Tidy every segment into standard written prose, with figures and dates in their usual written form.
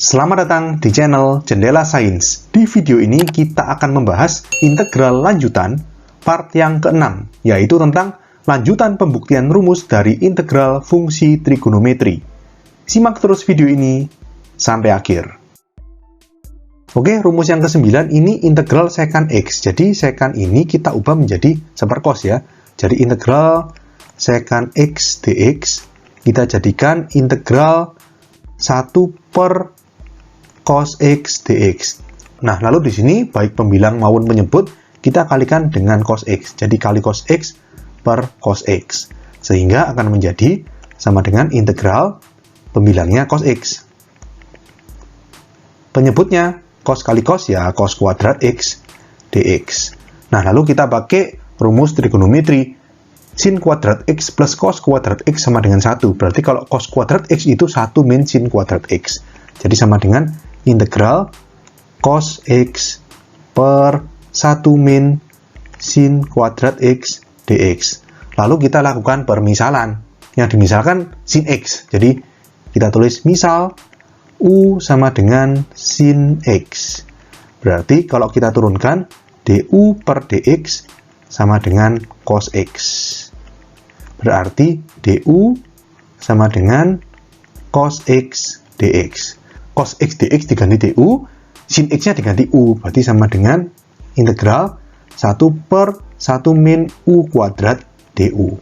Selamat datang di channel Jendela Sains. Di video ini kita akan membahas integral lanjutan part yang ke-6, yaitu tentang lanjutan pembuktian rumus dari integral fungsi trigonometri. Simak terus video ini sampai akhir. Oke, rumus yang ke-9 ini integral secant x. Jadi secant ini kita ubah menjadi sepercos ya. Jadi integral secant x dx kita jadikan integral 1 per cos x dx. Nah, lalu di sini baik pembilang maupun penyebut kita kalikan dengan cos x. Jadi kali cos x per cos x. Sehingga akan menjadi sama dengan integral pembilangnya cos x. Penyebutnya cos kali cos ya cos kuadrat x dx. Nah, lalu kita pakai rumus trigonometri. Sin kuadrat x plus cos kuadrat x sama dengan 1. Berarti kalau cos kuadrat x itu 1 min sin kuadrat x. Jadi sama dengan integral cos x per 1 min sin kuadrat x dx. Lalu kita lakukan permisalan. Yang dimisalkan sin x. Jadi kita tulis misal u sama dengan sin x. Berarti kalau kita turunkan du per dx sama dengan cos x. Berarti du sama dengan cos x dx. Cos x dx diganti du, sin x-nya diganti u, berarti sama dengan integral 1 per 1 min u kuadrat du.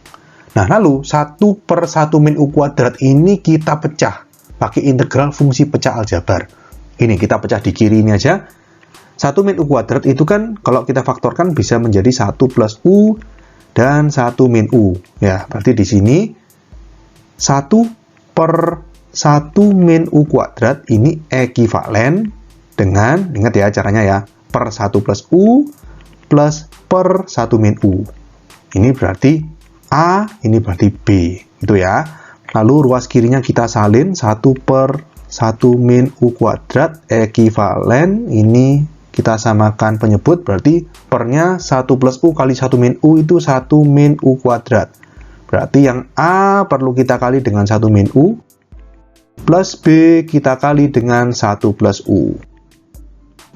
Nah, lalu 1 per 1 min u kuadrat ini kita pecah pakai integral fungsi pecah aljabar. Ini kita pecah di kiri ini aja. 1 min u kuadrat itu kan kalau kita faktorkan bisa menjadi 1 plus u dan 1 min u. Ya, berarti di sini 1 per 1 min u kuadrat ini ekivalen dengan, ingat ya caranya ya, per 1 plus u plus per 1 min u. Ini berarti A, ini berarti B. Itu ya. Lalu ruas kirinya kita salin 1 per 1 min u kuadrat ekivalen, ini kita samakan penyebut, berarti pernya 1 plus u kali 1 min u itu 1 min u kuadrat. Berarti yang A perlu kita kali dengan 1 min u, plus B kita kali dengan 1 plus U.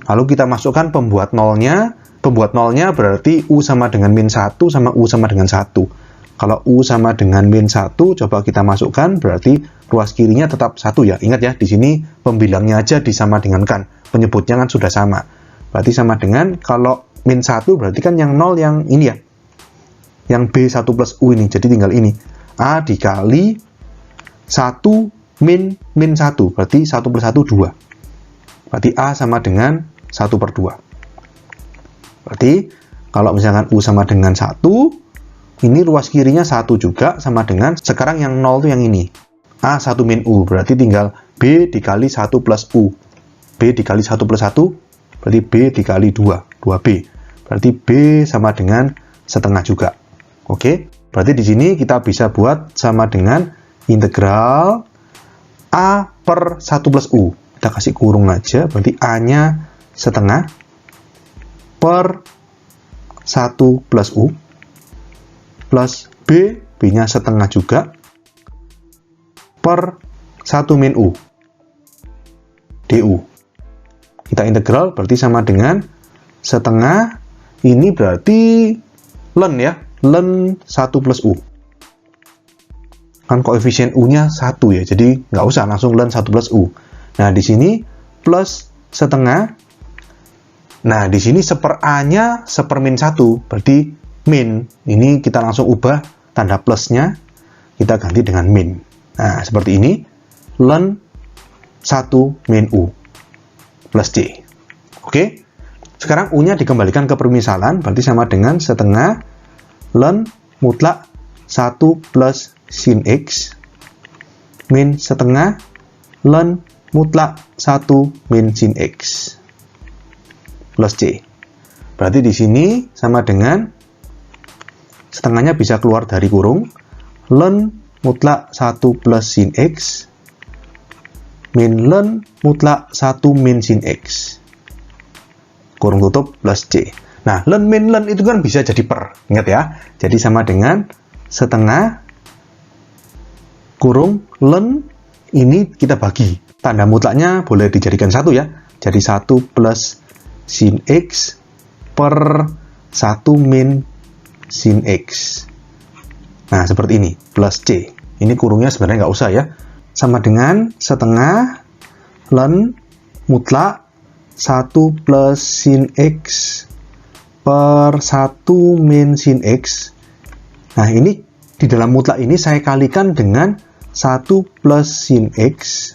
Lalu kita masukkan pembuat nolnya. Pembuat nolnya berarti U sama dengan min 1 sama U sama dengan 1. Kalau U sama dengan min 1, coba kita masukkan, berarti ruas kirinya tetap 1 ya. Ingat ya, di sini pembilangnya aja disama dengankan. Penyebutnya kan sudah sama. Berarti sama dengan, kalau min 1 berarti kan yang 0 yang ini ya. Yang B1 plus U ini, jadi tinggal ini. A dikali 1 min 1, berarti 1 plus 1, 2. Berarti A sama dengan 1 per 2. Berarti kalau misalkan U sama dengan 1, ini ruas kirinya 1 juga, sama dengan, sekarang yang 0 itu yang ini. A 1 min U, berarti tinggal B dikali 1 plus U. B dikali 1 plus 1, berarti B dikali 2, 2B. Berarti B sama dengan setengah juga. Oke, berarti di sini kita bisa buat sama dengan integral A per 1 plus U. Kita kasih kurung aja, berarti A-nya setengah per 1 plus U plus B, B-nya setengah juga per 1 min U du. Kita integral berarti sama dengan setengah, ini berarti ln ya, ln 1 plus U. Kan koefisien U-nya 1 ya, jadi nggak usah langsung ln 1 plus U. Nah, di sini plus setengah. Nah, di sini seper A-nya seper min 1, berarti min. Ini kita langsung ubah tanda plusnya, kita ganti dengan min. Nah, seperti ini, ln 1 min U plus C. Oke, sekarang U-nya dikembalikan ke permisalan, berarti sama dengan setengah ln mutlak 1 plus sin X min setengah ln mutlak 1 min sin X plus C. Berarti di sini sama dengan setengahnya bisa keluar dari kurung, ln mutlak 1 plus sin X min ln mutlak 1 min sin X kurung tutup plus C. Nah, ln min ln itu kan bisa jadi per, ingat ya. Jadi sama dengan setengah kurung ln ini kita bagi. tanda mutlaknya boleh dijadikan 1 ya. Jadi 1 plus sin X per 1 min sin X. Nah, seperti ini, plus C. Ini kurungnya sebenarnya nggak usah ya. Sama dengan setengah ln mutlak 1 plus sin X per 1 min sin X. Nah, ini di dalam mutlak ini saya kalikan dengan 1 plus sin X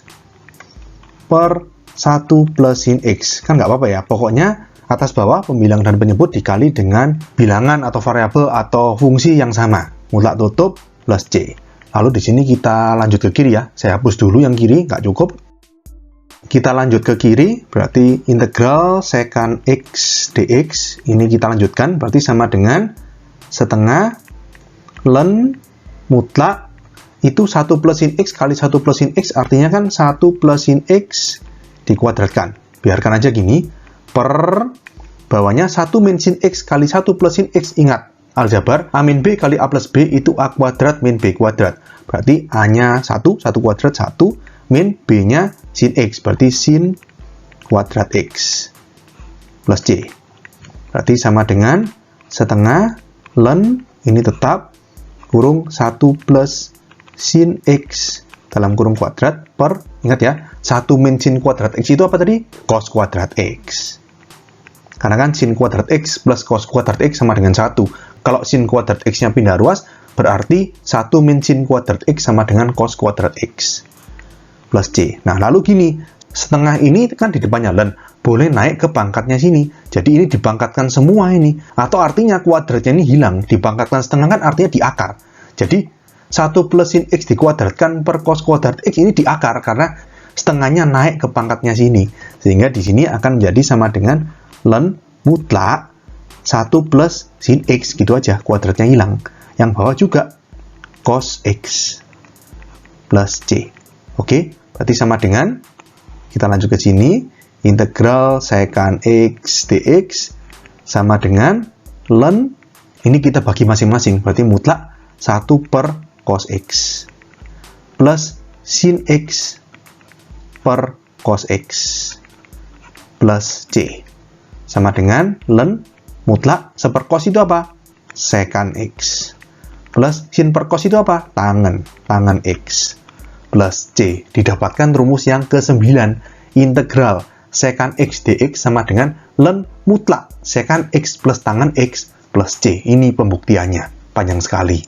per 1 plus sin X. Kan nggak apa-apa ya. Pokoknya atas bawah pembilang dan penyebut dikali dengan bilangan atau variabel atau fungsi yang sama. Mutlak tutup plus C. Lalu di sini kita lanjut ke kiri ya. Saya hapus dulu yang kiri, nggak cukup. Kita lanjut ke kiri, berarti integral secant X dx. Ini kita lanjutkan, berarti sama dengan setengah ln mutlak itu 1 plus sin X kali 1 plus sin X, artinya kan 1 plus sin X dikuadratkan. Biarkan aja gini, per bawahnya 1 min sin X kali 1 plus sin X. Ingat, aljabar A min B kali A plus B itu A kuadrat min B kuadrat. Berarti A-nya 1 kuadrat 1, min B-nya sin X, berarti sin kuadrat X plus C. Berarti sama dengan setengah ln, ini tetap, kurung 1 plus sin X dalam kurung kuadrat per, ingat ya, 1 min sin kuadrat X itu apa tadi? Cos kuadrat X. Karena kan sin kuadrat X plus cos kuadrat X sama dengan 1. Kalau sin kuadrat X-nya pindah ruas, berarti 1 min sin kuadrat X sama dengan cos kuadrat X plus C. Nah, lalu gini, setengah ini kan di depannya ln, boleh naik ke pangkatnya sini. Jadi ini dipangkatkan semua ini. Atau artinya kuadratnya ini hilang. Dipangkatkan setengah kan artinya di akar. Jadi 1 plus sin X dikuadratkan per cos kuadrat X ini di akar, karena setengahnya naik ke pangkatnya sini. Sehingga di sini akan menjadi sama dengan ln mutlak 1 plus sin X, gitu aja, kuadratnya hilang. Yang bawah juga cos X plus C. Oke, berarti sama dengan, kita lanjut ke sini, integral secant X dx sama dengan ln, ini kita bagi masing-masing, berarti mutlak 1 per cos X plus sin X per cos X plus C sama dengan ln mutlak seper cos itu apa? Secant X plus sin per cos itu apa? Tangan X plus C. Didapatkan rumus yang ke-9, integral secant X dx sama dengan ln mutlak secant X plus tangan X plus C. Ini pembuktiannya, panjang sekali.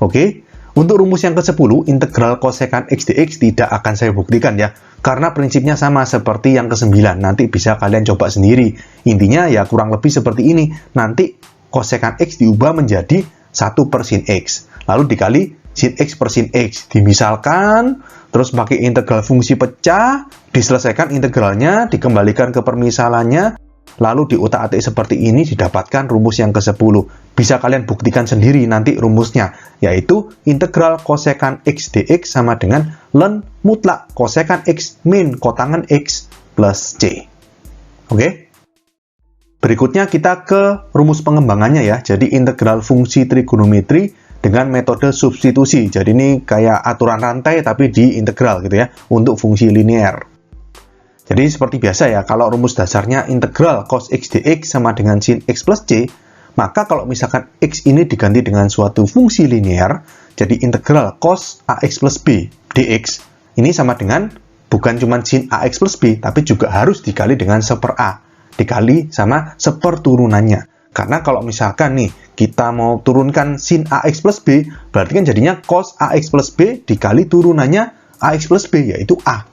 Oke, untuk rumus yang ke-10, integral cosecant X dx tidak akan saya buktikan ya, karena prinsipnya sama seperti yang ke-9. Nanti bisa kalian coba sendiri. Intinya ya kurang lebih seperti ini. Nanti cosecant X diubah menjadi 1 per sin X, lalu dikali sin X per sin X, dimisalkan, terus pakai integral fungsi pecah, diselesaikan integralnya, dikembalikan ke permisalannya, lalu diutak-atik seperti ini, didapatkan rumus yang ke-10. Bisa kalian buktikan sendiri nanti rumusnya, yaitu integral cosecant X dx sama dengan ln mutlak cosecant X min kotangan X plus C. Oke? Berikutnya kita ke rumus pengembangannya ya. Jadi integral fungsi trigonometri dengan metode substitusi. Jadi ini kayak aturan rantai tapi di integral gitu ya, untuk fungsi linear. Jadi seperti biasa ya, kalau rumus dasarnya integral cos X dx sama dengan sin X plus C, maka kalau misalkan X ini diganti dengan suatu fungsi linear, jadi integral cos AX plus B dx, ini sama dengan bukan cuma sin AX plus B, tapi juga harus dikali dengan seper A, dikali sama seper turunannya. Karena kalau misalkan nih, kita mau turunkan sin AX plus B, berarti kan jadinya cos AX plus B dikali turunannya AX plus B, yaitu A.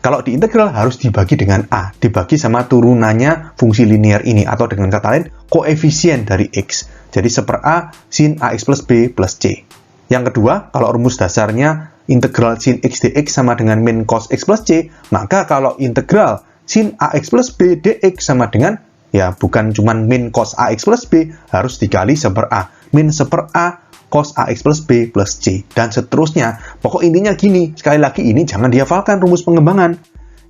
Kalau di integral harus dibagi dengan A, dibagi sama turunannya fungsi linear ini, atau dengan kata lain, koefisien dari X. Jadi seper A sin AX plus B plus C. Yang kedua, kalau rumus dasarnya integral sin X dx sama dengan min cos X plus C, maka kalau integral sin AX plus B dx sama dengan, ya bukan cuma min cos AX plus B, harus dikali seper A. Min seper A cos AX plus B plus C, dan seterusnya. Pokok intinya gini, sekali lagi ini jangan dihafalkan rumus pengembangan.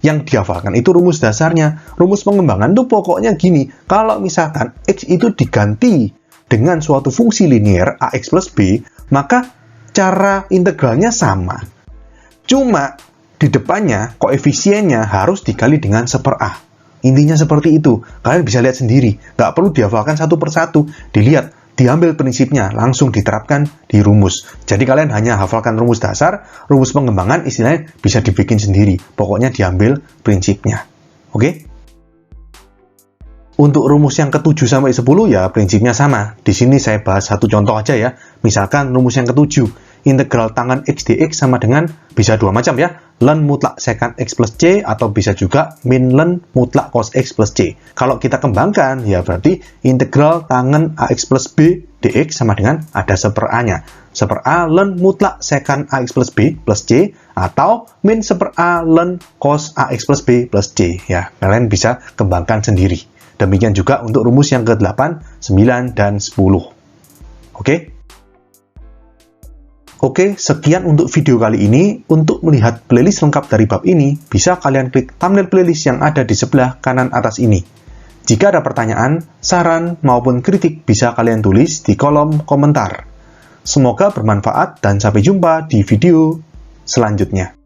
Yang dihafalkan itu rumus dasarnya. Rumus pengembangan itu pokoknya gini, kalau misalkan X itu diganti dengan suatu fungsi linear AX plus B, maka cara integralnya sama. Cuma di depannya koefisiennya harus dikali dengan 1/A. Intinya seperti itu. Kalian bisa lihat sendiri. Nggak perlu dihafalkan satu persatu. Dilihat, diambil prinsipnya, langsung diterapkan di rumus. Jadi kalian hanya hafalkan rumus dasar, rumus pengembangan istilahnya bisa dibikin sendiri. Pokoknya diambil prinsipnya. Oke? Untuk rumus yang ke-7 sampai 10 ya prinsipnya sama. Di sini saya bahas satu contoh aja ya. Misalkan rumus yang ke-7, integral tangen x dx sama dengan, bisa dua macam ya, ln mutlak sekant x plus c, atau bisa juga min ln mutlak cos x plus c. Kalau kita kembangkan, ya berarti integral tangen ax plus b dx sama dengan ada 1/A-nya. 1/A ln mutlak sekant ax plus b plus c, atau min 1/A ln cos ax plus b plus c. Ya, kalian bisa kembangkan sendiri. Demikian juga untuk rumus yang ke-8, 9, dan 10. Oke? Oke, sekian untuk video kali ini. Untuk melihat playlist lengkap dari bab ini, bisa kalian klik thumbnail playlist yang ada di sebelah kanan atas ini. Jika ada pertanyaan, saran, maupun kritik, bisa kalian tulis di kolom komentar. Semoga bermanfaat dan sampai jumpa di video selanjutnya.